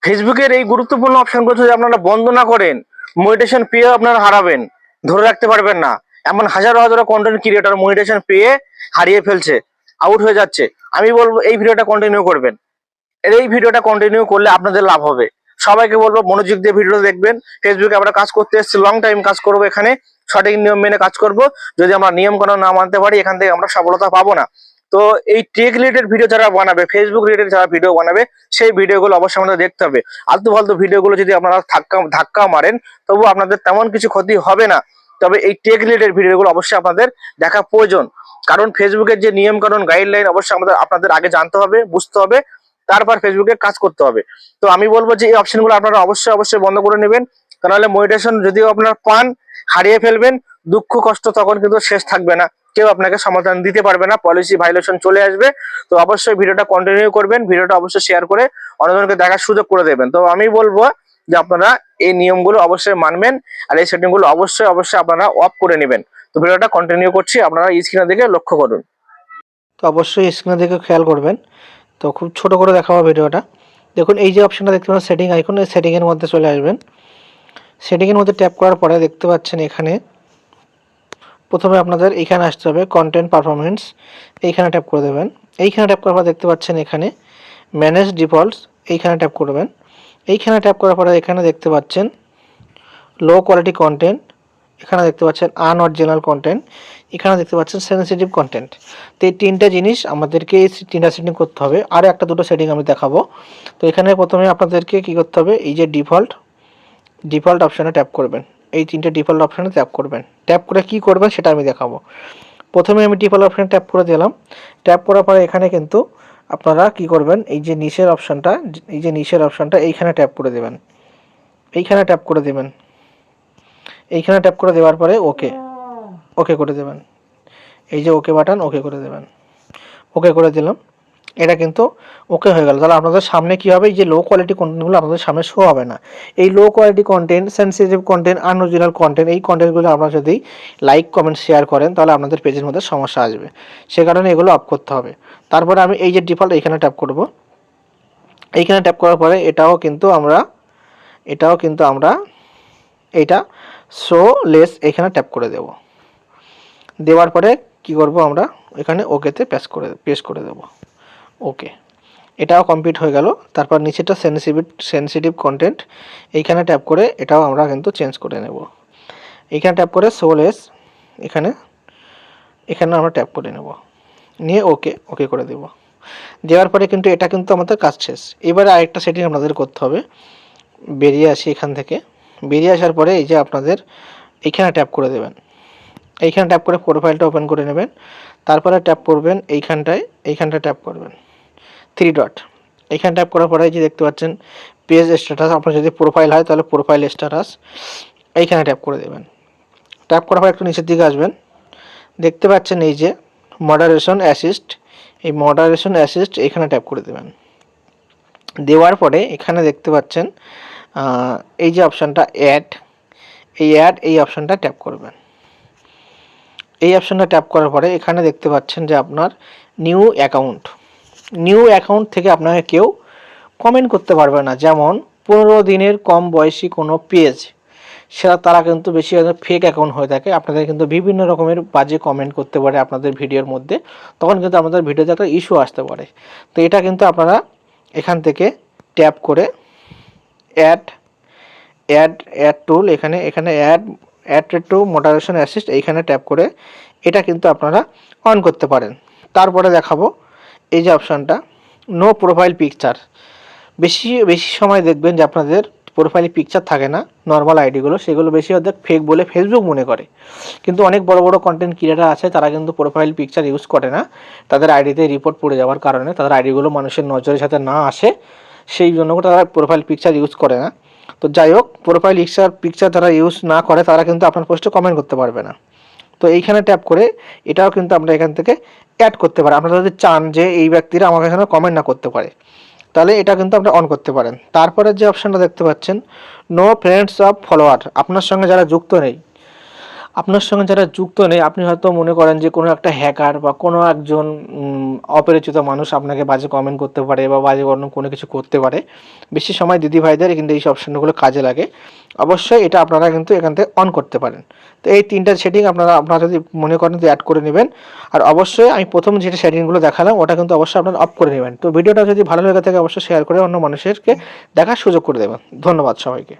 ফেসবুকের এই গুরুত্বপূর্ণ অপশনগুলো যদি আপনারা বন্ধ না করেন, মনিটাইজেশন পেয়ে আপনারা হারাবেন, ধরে রাখতে পারবেন না। এমন হাজারো হাজারো কন্টেন্ট ক্রিয়েটর মনিটাইজেশন পেয়ে হারিয়ে ফেলছে, আউট হয়ে যাচ্ছে। আমি বলবো এই ভিডিওটা কন্টিনিউ করবেন। এই ভিডিওটা কন্টিনিউ করলে আপনাদের লাভ হবে। সবাইকে বলবো মনোযোগ দিয়ে ভিডিও দেখবেন। ফেসবুকে আমরা কাজ করতে এসেছি, লং টাইম কাজ করবো, এখানে সঠিক নিয়ম মেনে কাজ করব। যদি আমরা নিয়ম কানুন না মানতে পারি, এখান থেকে আমরা সফলতা পাবো না। তো এই টেক রিলেটেড ভিডিও যারা বানাবে, ফেসবুক রিলেটেড যারা ভিডিও বানাবে, সেই ভিডিওগুলো অবশ্যই আমাদের দেখতে হবে। আলতু ফালতু ভিডিওগুলো যদি আপনারা ধাক্কা মারেন, তবু আপনাদের তেমন কিছু ক্ষতি হবে না। তবে এই টেক রিলেটেড ভিডিওগুলো অবশ্যই আপনাদের দেখা প্রয়োজন। কারণ ফেসবুকের যে নিয়ম কানুন গাইডলাইন অবশ্যই আপনাদের আগে জানতে হবে, বুঝতে হবে, তারপর ফেসবুকে কাজ করতে হবে। তো আমি বলবো যে এই অপশনগুলো আপনারা অবশ্যই বন্ধ করে নেবেন। তাহলে মনিটাইজেশন যদিও আপনারা পান, হারিয়ে ফেলবেন, দুঃখ কষ্ট তখন কিন্তু শেষ থাকবে না, কেউ আপনাকে সমাধান দিতে পারবে না, পলিসি ভাইলেশন চলে আসবে। তো অবশ্যই ভিডিওটা কন্টিনিউ করবেন, ভিডিওটা অবশ্যই শেয়ার করে অন্যজনকে দেখার সুযোগ করে দেবেন। তো আমি বলবো যে আপনারা এই নিয়মগুলো অবশ্যই মানবেন, আর এই সেটিংগুলো অবশ্যই আপনারা অফ করে নেবেন। তো ভিডিওটা কন্টিনিউ করছি, আপনারা স্ক্রিনের দিকে লক্ষ্য করুন। তো অবশ্যই স্ক্রিনের দিকে খেয়াল করবেন। তো খুব ছোট করে দেখাবো ভিডিওটা। দেখুন এই যে অপশনটা দেখতে পাচ্ছেন সেটিং আইকন, এই সেটিংয়ের মধ্যে চলে আসবেন। সেটিংয়ের মধ্যে ট্যাপ করার পরে দেখতে পাচ্ছেন এখানে প্রথমে আপনাদের এইখানে আসতে হবে কন্টেন্ট পারফরমেন্স, এইখানে ট্যাপ করে দেবেন। এইখানে ট্যাপ করার পর দেখতে পাচ্ছেন এখানে ম্যানেজ ডিফল্টস, এইখানে ট্যাপ করবেন। এইখানে ট্যাপ করার পরে এখানে দেখতে পাচ্ছেন লো কোয়ালিটি কন্টেন্ট, এখানে দেখতে পাচ্ছেন আনঅরিজিনাল কন্টেন্ট, এখানে দেখতে পাচ্ছেন সেনসিটিভ কন্টেন্ট। তো এই তিনটা জিনিস আমাদেরকে এই তিনটা সেটিং করতে হবে। আরও একটা দুটো সেটিং আমি দেখাবো। তো এখানে প্রথমে আপনাদেরকে কী করতে হবে, এই যে ডিফল্ট অপশানে ট্যাপ করবেন। এই তিনটে ডিফল্ট অপশানে ট্যাপ করবেন। ট্যাপ করে কি করবেন সেটা আমি দেখাবো। প্রথমে আমি ডিফল্ট অপশানে ট্যাপ করে দিলাম। ট্যাপ করার পরে এখানে কিন্তু আপনারা কি করবেন, এই যে নিচের অপশানটা এইখানে ট্যাপ করে দেবেন। এইখানে ট্যাপ করে দেবেন। এইখানে ট্যাপ করে দেওয়ার পরে ওকে করে দেবেন। এই যে ওকে বাটন, ওকে করে দেবেন। ওকে করে দিলাম, এটা কিন্তু ওকে হয়ে গেল। তাহলে আপনাদের সামনে কী হবে, এই যে লো কোয়ালিটি কন্টেন্টগুলো আপনাদের সামনে শো হবে না। এই low quality content, sensitive content, unoriginal content, এই কন্টেন্টগুলো আপনারা যদি লাইক কমেন্ট শেয়ার করেন তাহলে আপনাদের পেজের মধ্যে সমস্যা আসবে। সে কারণে এগুলো অফ করতে হবে। তারপরে আমি এই যে ডিফল্ট এইখানে ট্যাপ করব। এইখানে ট্যাপ করার পরে এটাও কিন্তু আমরা এইটা শো লেস এখানে ট্যাপ করে দেব। দেওয়ার পরে কি করব, আমরা এখানে ওকেতে পেস্ট করে দেব। ওকে, এটাও কমপ্লিট হয়ে গেল। তারপর নিচেটা সেনসিটিভ কন্টেন্ট, এইখানে ট্যাপ করে এটাও আমরা কিন্তু চেঞ্জ করে নেব। এইখানে ট্যাপ করে শো লেস, এখানে আমরা ট্যাপ করে নেব, নিয়ে ওকে করে দেব। দেওয়ার পরে কিন্তু এটা কিন্তু আমাদের কাজ শেষ। এবারে আরেকটা সেটিং আপনাদের করতে হবে। বেরিয়ে আসি এখান থেকে। বেরিয়ে আসার পরে এই যে আপনাদের এইখানে ট্যাপ করে দেবেন। এইখানে ট্যাপ করে প্রোফাইলটা ওপেন করে নেবেন। তারপরে ট্যাপ করবেন এইখানটায় ট্যাপ করবেন 3 ডট। এইখানে ট্যাপ করার পরে যে দেখতে পাচ্ছেন পেজ স্ট্যাটাস, আপনার যদি প্রোফাইল হয় তাহলে প্রোফাইল স্ট্যাটাস, এইখানে ট্যাপ করে দেবেন। ট্যাপ করার পর একটু নিচের দিকে আসবেন। দেখতে পাচ্ছেন এই যে মডারেশন অ্যাসিস্ট, এই মডারেশন অ্যাসিস্ট এইখানে ট্যাপ করে দেবেন। দেওয়ার পরে এখানে দেখতে পাচ্ছেন এই যে অপশানটা এই অপশানটা ট্যাপ করবেন। এই অপশানটা ট্যাপ করার পরে এখানে দেখতে পাচ্ছেন যে আপনার নিউ অ্যাকাউন্ট থেকে আপনাকে কেউ কমেন্ট করতে পারবে না। যেমন 15 দিনের কম বয়সী কোনো পেজ, তারা কিন্তু বেশি ফেক অ্যাকাউন্ট হয়ে থাকে। আপনাদের কিন্তু বিভিন্ন রকমের বাজে কমেন্ট করতে পারে আপনাদের ভিডিওর মধ্যে, তখন কিন্তু আপনাদের ভিডিওতে একটা ইস্যু আসতে পারে। তো এটা কিন্তু আপনারা এখান থেকে ট্যাপ করে অ্যাড টুল, এখানে অ্যাড টু মডারেশন অ্যাসিস্ট, এইখানে ট্যাপ করে এটা কিন্তু আপনারা অন করতে পারেন। তারপরে দেখাবো এই যে অপশানটা নো প্রোফাইল পিকচার। বেশি সময় দেখবেন যে আপনাদের প্রোফাইলে পিকচার থাকে না, নর্মাল আইডিগুলো, সেগুলো বেশি অর্ধেক ফেক বলে ফেসবুক মনে করে। কিন্তু অনেক বড় বড় কন্টেন্ট ক্রিয়েটার আছে, তারা কিন্তু প্রোফাইল পিকচার ইউজ করে না। তাদের আইডিতে রিপোর্ট পড়ে যাওয়ার কারণে, তাদের আইডিগুলো মানুষের নজরের সাথে না আসে, সেই জন্য তারা প্রোফাইল পিকচার ইউজ করে না। তো যাই হোক, প্রোফাইল পিকচার যারা ইউজ না করে তারা কিন্তু আপনার পোস্টে কমেন্ট করতে পারবে না। তো এইখানে ট্যাপ করে এটাও কিন্তু আমরা এখান থেকে অ্যাড করতে পারি। আপনারা যদি চান যে এই ব্যক্তিরা আমাকে এখানে কমেন্ট না করতে পারে, তাহলে এটা কিন্তু আপনি অন করতে পারেন। তারপরে যে অপশানটা দেখতে পাচ্ছেন নো ফ্রেন্ডস অফ ফলোয়ার, আপনার সঙ্গে যারা যুক্ত নেই, আপনার সঙ্গে যারা যুক্ত নেই, আপনি হয়তো মনে করেন যে কোনো একটা হ্যাকার বা কোনো একজন অপরিচিত মানুষ আপনাকে বাজে কমেন্ট করতে পারে বা বাজে কোনো কিছু করতে পারে। বেশি সময় দিদিভাইদের কিন্তু এই অপশনগুলো কাজে লাগে। অবশ্যই এটা আপনারা কিন্তু এখান থেকে অন করতে পারেন। তো এই 3টা সেটিং আপনারা যদি মনে করেন যে অ্যাড করে নেবেন। আর অবশ্যই আমি প্রথম যেটা সেটিংগুলো দেখালাম ওটা কিন্তু অবশ্যই আপনারা অফ করে নেবেন। তো ভিডিওটা যদি ভালো লেগে থাকে অবশ্যই শেয়ার করে অন্য মানুষেরকে দেখার সুযোগ করে দেবেন। ধন্যবাদ সবাইকে।